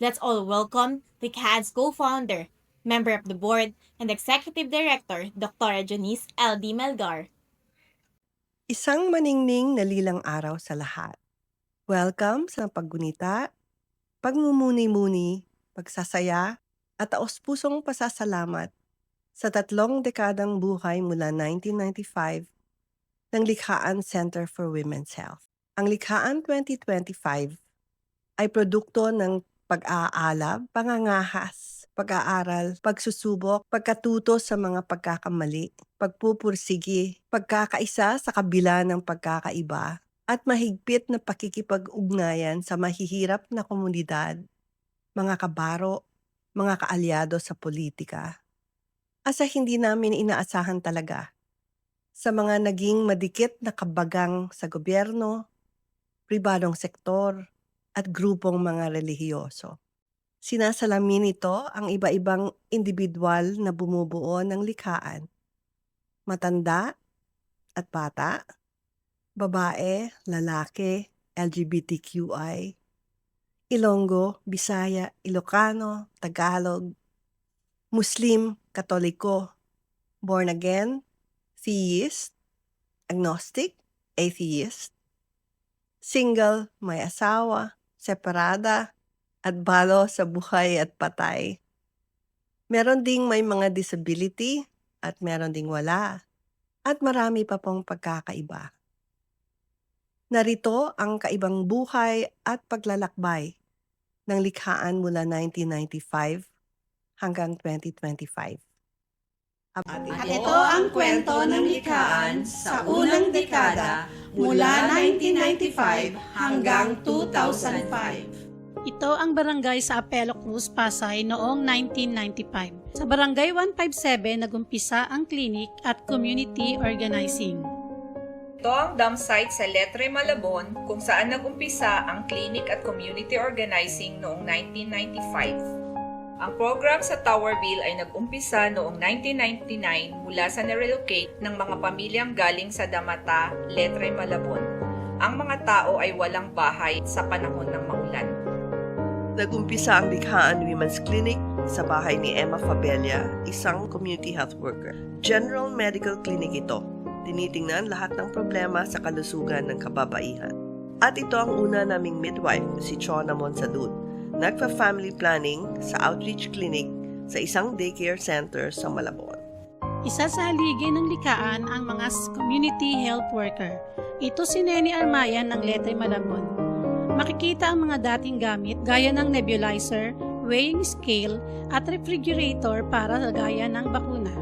Let's all welcome the CAD's co-founder, member of the board, and executive director, Dr. Janice L.D. Melgar. Isang maningning na lilang araw sa lahat. Welcome sa paggunita, pagmumuni-muni, pagsasaya, at taos-pusong pasasalamat sa 3 dekadang buhay mula 1995 ng Likhaan Center for Women's Health. Ang Likhaan 2025 ay produkto ng pag-aalab, pangangahas, pag-aaral, pagsusubok, pagkatuto sa mga pagkakamali, pagpupursigi, pagkakaisa sa kabila ng pagkakaiba, at mahigpit na pakikipag-ugnayan sa mahihirap na komunidad, mga kabaro, mga kaalyado sa politika. Asa hindi namin inaasahan talaga sa mga naging madikit na kabagang sa gobyerno, pribadong sektor, at grupong mga relihiyoso. Sinasalamin nito ang iba-ibang individual na bumubuo ng likhaan. Matanda at bata, babae, lalaki, LGBTQI, Ilonggo, Bisaya, Ilocano, Tagalog, Muslim, Katoliko, born again, theist, agnostic, atheist, single, may asawa, separada, at balo sa buhay at patay. Meron ding may mga disability at meron ding wala. At marami pa pong pagkakaiba. Narito ang kaibang buhay at paglalakbay ng likhaan mula 1995 hanggang 2025. At ito ang kwento ng likhaan sa unang dekada mula 1995 hanggang 2005. Ito ang barangay sa Apelo Cruz, Pasay noong 1995. Sa Barangay 157 nagumpisa ang clinic at community organizing. Ito ang dump site sa Letre, Malabon kung saan nagumpisa ang clinic at community organizing noong 1995. Ang program sa Towerville ay nag-umpisa noong 1999 mula sa nirelocate ng mga pamilyang galing sa Damata, Letre, Malabon. Ang mga tao ay walang bahay sa panahon ng maulan. Nag-umpisa ang Likhaan Women's Clinic sa bahay ni Emma Fabella, isang community health worker. General medical clinic ito. Tinitingnan lahat ng problema sa kalusugan ng kababaihan. At ito ang una naming midwife, si Chona Monsalud. Nagpa-family planning sa outreach clinic sa isang daycare center sa Malabon. Isa sa haligi ng likhaan ang mga community health worker. Ito si Neni Armayan ng Letre, Malabon. Makikita ang mga dating gamit gaya ng nebulizer, weighing scale, at refrigerator para gaya ng bakuna.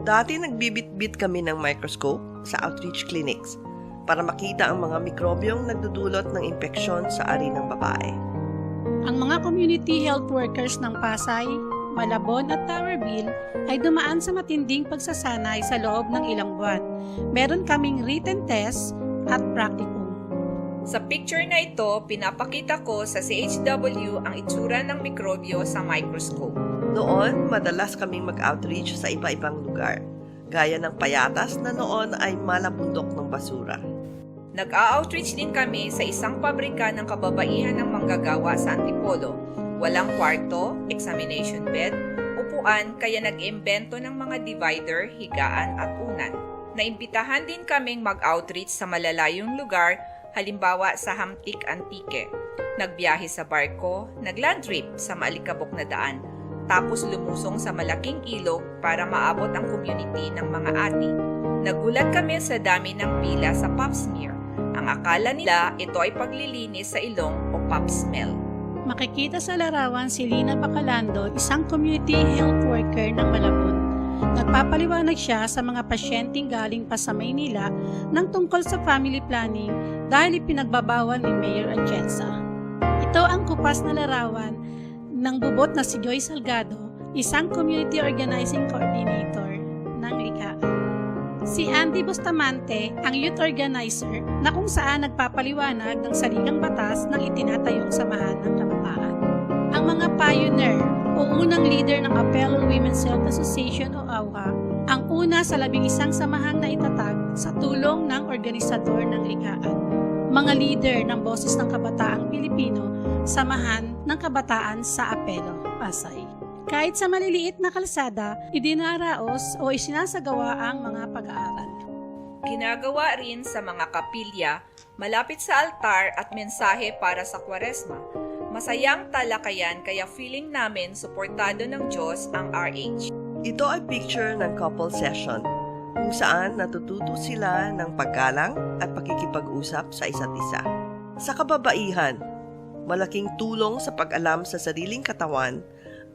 Dati nagbibit-bit kami ng microscope sa outreach clinics para makita ang mga mikrobyong nagdudulot ng impeksyon sa ari ng babae. Ang mga community health workers ng Pasay, Malabon at Towerville ay dumaan sa matinding pagsasanay sa loob ng ilang buwan. Meron kaming written test at practicum. Sa picture na ito, pinapakita ko sa CHW ang itsura ng mikrobyo sa microscope. Noon, madalas kaming mag-outreach sa iba-ibang lugar, gaya ng Payatas na noon ay malabundok ng basura. Nag-a-outreach din kami sa isang pabrika ng kababaihan ng manggagawa sa Antipolo. Walang kwarto, examination bed, upuan kaya nag-imbento ng mga divider, higaan at unan. Naimbitahan din kaming mag-outreach sa malalayong lugar, halimbawa sa Hamtik Antique. Nagbiyahe sa barko, nagland trip sa maalikabok na daan, tapos lumusong sa malaking ilog para maabot ang community ng mga ati. Nagulat kami sa dami ng pila sa pap smear. Ang akala nila ito ay paglilinis sa ilong o pap smell. Makikita sa larawan si Lina Bacalando, isang community health worker ng Malabon. Nagpapaliwanag siya sa mga pasyenteng galing pa sa Maynila ng tungkol sa family planning dahil ipinagbabawal ni Mayor Atienza. Ito ang kupas na larawan ng bubot na si Joy Salgado, isang community organizing coordinator ng likhaan. Si Andy Bustamante, ang youth organizer na kung saan nagpapaliwanag ng saligang batas ng itinatayong samahan ng kabataan. Ang mga pioneer o unang leader ng Apelo Women's Health Association o AWHA, ang una sa 11 samahang na itatag sa tulong ng organisador ng likhaan. Mga leader ng Boses ng Kabataang Pilipino, samahan ng kabataan sa Apelo, Pasay. Kahit sa maliliit na kalsada, idinaraos o isinasagawa ang mga pag-aaral. Ginagawa rin sa mga kapilya, malapit sa altar at mensahe para sa Kwaresma. Masayang talakayan kaya feeling namin suportado ng Diyos ang RH. Ito ay picture ng couple session kung saan natututo sila ng paggalang at pakikipag-usap sa isa't isa. Sa kababaihan, malaking tulong sa pag-alam sa sariling katawan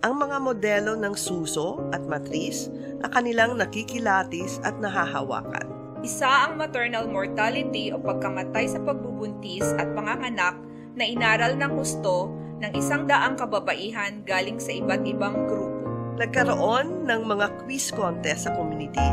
ang mga modelo ng suso at matris na kanilang nakikilatis at nahahawakan. Isa ang maternal mortality o pagkamatay sa pagbubuntis at panganganak na inaral ng husto ng 100 kababaihan galing sa iba't ibang grupo. Nagkaroon ng mga quiz contest sa community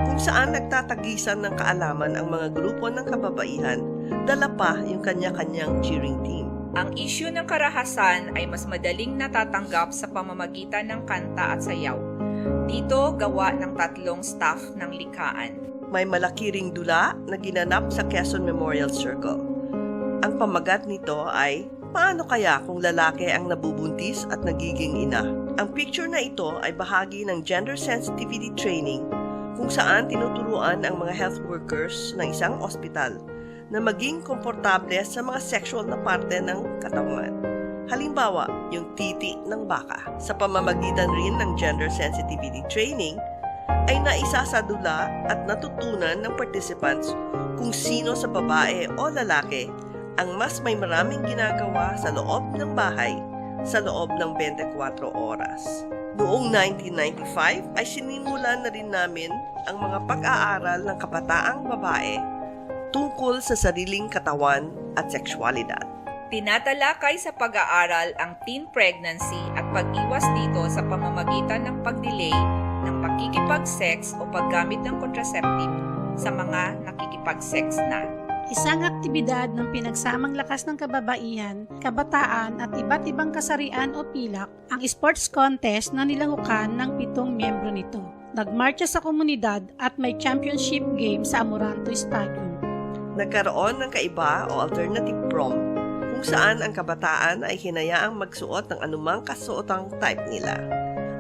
kung saan nagtatagisan ng kaalaman ang mga grupo ng kababaihan, dala pa yung kanya-kanyang cheering team. Ang issue ng karahasan ay mas madaling natatanggap sa pamamagitan ng kanta at sayaw. Dito gawa ng 3 staff ng likhaan. May malaki ring dula na ginanap sa Quezon Memorial Circle. Ang pamagat nito ay, paano kaya kung lalaki ang nabubuntis at nagiging ina? Ang picture na ito ay bahagi ng gender sensitivity training kung saan tinuturuan ang mga health workers ng isang ospital na maging komportable sa mga sexual na parte ng katawan. Halimbawa, yung titi ng baka. Sa pamamagitan rin ng gender sensitivity training, ay naisasadula at natutunan ng participants kung sino sa babae o lalaki ang mas may maraming ginagawa sa loob ng bahay sa loob ng 24 oras. Noong 1995 ay sinimulan na rin namin ang mga pag-aaral ng kabataang babae tungkol sa sariling katawan at sexualidad. Tinatalakay sa pag-aaral ang teen pregnancy at pag-iwas dito sa pamamagitan ng pag-delay ng pakikipag-sex o paggamit ng contraceptive sa mga nakikipag-sex na. Isang aktibidad ng pinagsamang lakas ng kababaihan, kabataan at iba't ibang kasarian o pilak ang sports contest na nilangukan ng 7 miyembro nito. Nagmarcha sa komunidad at may championship game sa Amoranto Stadium. Nagkaroon ng kaiba o alternative prom kung saan ang kabataan ay hinayaang magsuot ng anumang kasuotang type nila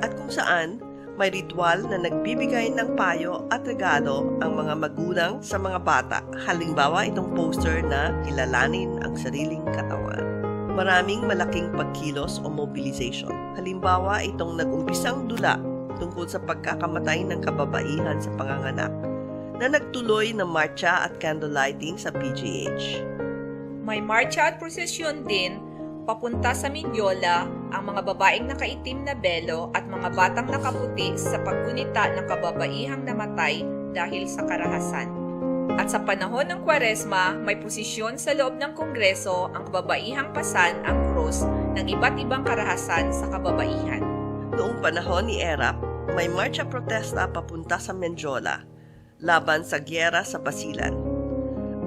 at kung saan may ritual na nagbibigay ng payo at regalo ang mga magulang sa mga bata. Halimbawa itong poster na kilalanin ang sariling katawan. Maraming malaking pagkilos o mobilization. Halimbawa itong nag-umpisang dula tungkol sa pagkakamatay ng kababaihan sa panganganak na nagtuloy ng marcha at candlelighting sa PGH. May marcha at prosesyon din papunta sa Mindiola ang mga babaeng nakaitim na belo at mga batang nakaputi sa paggunita ng kababaihang namatay dahil sa karahasan. At sa panahon ng Kwaresma, may posisyon sa loob ng Kongreso ang kababaihang pasan ang krus ng iba't ibang karahasan sa kababaihan. Noong panahon ni Erap, may marcha protesta papunta sa Mindiola laban sa gyera sa Basilan.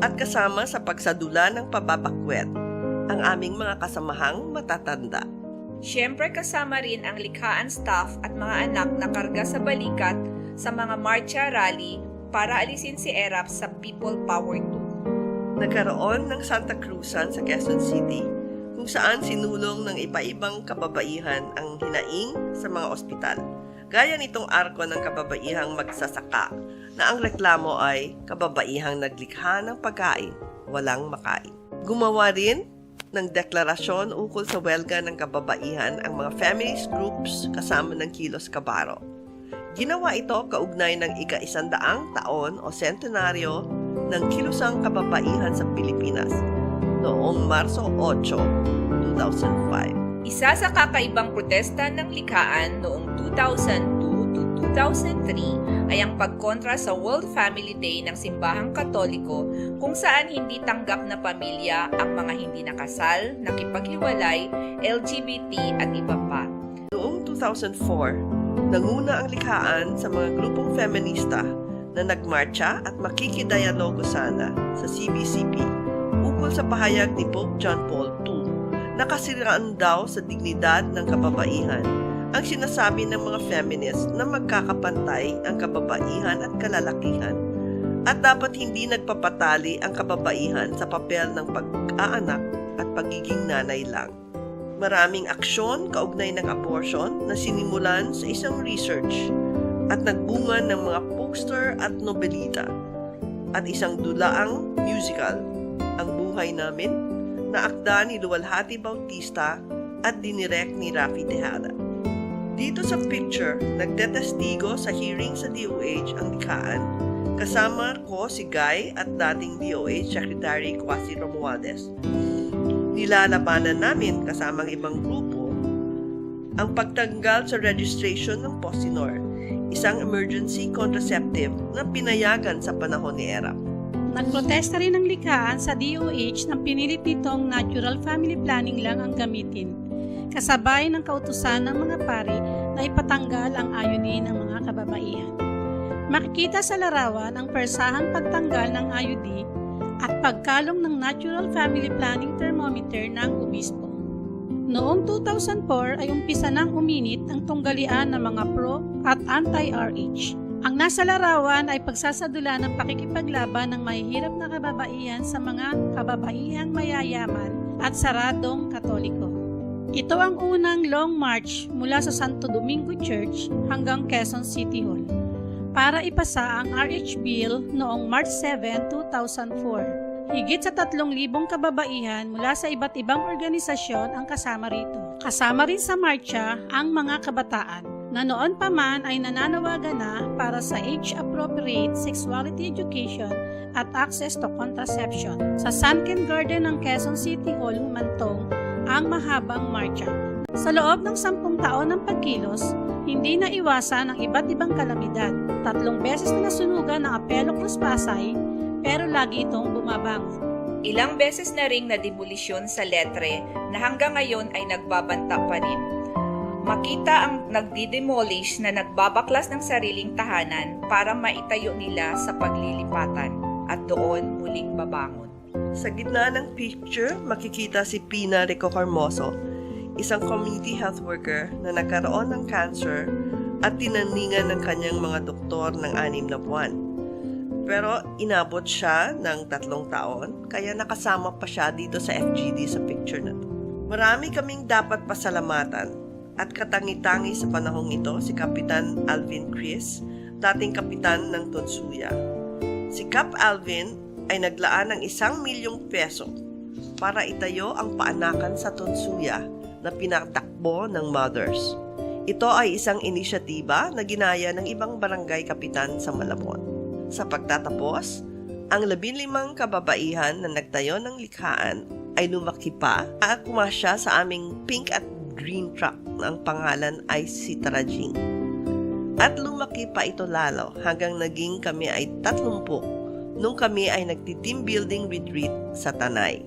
At kasama sa pagsadula ng pababakwet ang aming mga kasamahang matatanda. Siyempre kasama rin ang likhaan staff at mga anak na karga sa balikat sa mga marcha rally para alisin si Erap sa People Power 2. Nagkaroon ng Santa Cruzan sa Quezon City kung saan sinulong ng iba-ibang kababaihan ang hinaing sa mga ospital. Gaya nitong arko ng kababaihang magsasaka na ang reklamo ay kababaihang naglikha ng pagkain, walang makain. Gumawa rin ng deklarasyon ukol sa welga ng kababaihan ang mga feminist groups kasama ng Kilos Kabaro. Ginawa ito kaugnay ng ika-100 taon o sentenaryo ng Kilosang Kababaihan sa Pilipinas noong Marso 8, 2005. Isa sa kakaibang protesta ng likhaan noong 2002 to 2003 ay ang pagkontra sa World Family Day ng Simbahang Katoliko kung saan hindi tanggap na pamilya ang mga hindi nakasal, nakipaghiwalay, LGBT at iba pa. Noong 2004, nanguna ang likhaan sa mga grupong feminista na nagmarcha at makikidayalogo sana sa CBCP ukol sa pahayag ni Pope John Paul II na kasiraan daw sa dignidad ng kababaihan ang sinasabi ng mga feminist na magkakapantay ang kababaihan at kalalakihan at dapat hindi nagpapatali ang kababaihan sa papel ng pag-aanak at pagiging nanay lang. Maraming aksyon kaugnay ng abortion na sinimulan sa isang research at nagbunga ng mga poster at nobelita at isang dulaang musical, Ang Buhay Namin, na akda ni Luwalhati Bautista at dinirect ni Rafi Tejada. Dito sa picture, nagtetestigo sa hearing sa DOH ang likhaan. Kasama ko si Guy at dating DOH Secretary Kwasi Romualdez. Nilalabanan namin kasamang ibang grupo ang pagtanggal sa registration ng Postinor, isang emergency contraceptive na pinayagan sa panahon ni ERAP. Nagprotesta rin ang likhaan sa DOH na pinilit nitong natural family planning lang ang gamitin, kasabay ng kautusan ng mga pari na ipatanggal ang ayunin ng mga kababaihan. Makikita sa larawan ang persahang pagtanggal ng IUD at pagkalong ng natural family planning thermometer ng obispo. Noong 2004 ay umpisa nang uminit ang tunggalian ng mga pro at anti-RH. Ang nasa larawan ay pagsasadula ng pakikipaglaban ng mahihirap na kababaihan sa mga kababaihang mayayaman at saradong Katoliko. Ito ang unang long march mula sa Santo Domingo Church hanggang Quezon City Hall para ipasa ang RH Bill noong March 7, 2004. Higit sa 3,000 kababaihan mula sa iba't ibang organisasyon ang kasama rito. Kasama rin sa marcha ang mga kabataan na noon pa man ay nananawagan na para sa age-appropriate sexuality education at access to contraception. Sa Sunken Garden ng Quezon City Hall humantong ang mahabang marcha. Sa loob ng 10 taon ng pagkilos, hindi na iwasan ang iba't ibang kalamidad. 3 beses na nasunugan ng Apelo Cruz Pasay, pero lagi itong bumabangon. Ilang beses na ring nademolisyon sa Letre na hanggang ngayon ay nagbabanta pa rin. Makita ang nagdidemolish na nagbabaklas ng sariling tahanan para maitayo nila sa paglilipatan at doon muling babangon. Sa gitna ng picture, makikita si Pina Rico Carmoso, isang community health worker na nagkaroon ng cancer at tinaningan ng kanyang mga doktor ng 6 na buwan. Pero inabot siya ng 3 taon, kaya nakasama pa siya dito sa FGD sa picture na to. Marami kaming dapat pasalamatan at katangi-tangi sa panahong ito si Kapitan Alvin Chris, dating kapitan ng Tonsuya. Si Cap Alvin ay naglaan ng 1 milyong peso para itayo ang paanakan sa Tonsuya na pinatakbo ng Mothers. Ito ay isang inisyatiba na ginaya ng ibang barangay kapitan sa Malabon. Sa pagtatapos, ang 15 kababaihan na nagtayo ng likhaan ay lumaki pa at pumasya sa aming pink at green truck na ang pangalan ay si Tarajing. At lumaki pa ito lalo hanggang naging kami ay 30 nung kami ay nagti-team building retreat sa Tanay.